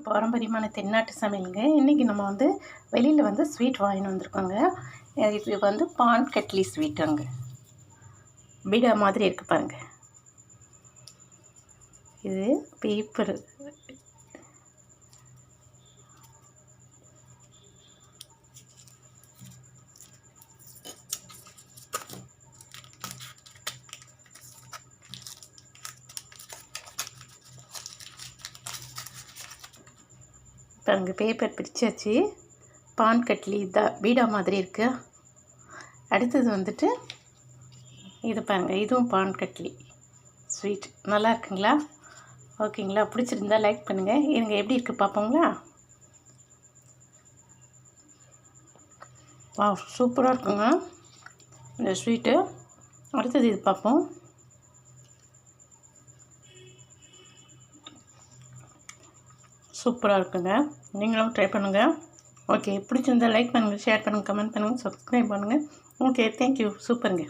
பாரம்பரியமான தென்னாட்டு சமையலுங்க. இன்றைக்கி நம்ம வந்து வெளியில் வந்து ஸ்வீட் வாங்கின்னு வந்திருக்கோங்க. இது வந்து பான் கட்லி ஸ்வீட்டுங்க. பீடா மாதிரி இருக்குது பாருங்கள். இது பேப்பரு பாருங்கள். பேப்பர் பிரிச்சாச்சு. பான் கட்லி தான் பீடா மாதிரி இருக்குது. அடுத்தது வந்துட்டு இது பாருங்கள். இதுவும் பான் கட்லி ஸ்வீட். நல்லா இருக்குங்களா? ஓகேங்களா? பிடிச்சிருந்தா லைக் பண்ணுங்கள். இருங்க எப்படி இருக்குது பார்ப்போங்களா? வா, சூப்பராக இருக்குங்க இந்த ஸ்வீட்டு. அடுத்தது இது பார்ப்போம். சூப்பராக இருக்குங்க. நீங்களும் ட்ரை பண்ணுங்கள். ஓகே, பிடிச்சிருந்தா லைக் பண்ணுங்கள், ஷேர் பண்ணுங்கள், கமெண்ட் பண்ணுங்கள், சப்ஸ்கிரைப் பண்ணுங்கள். Okay, thank you. சூப்பருங்க.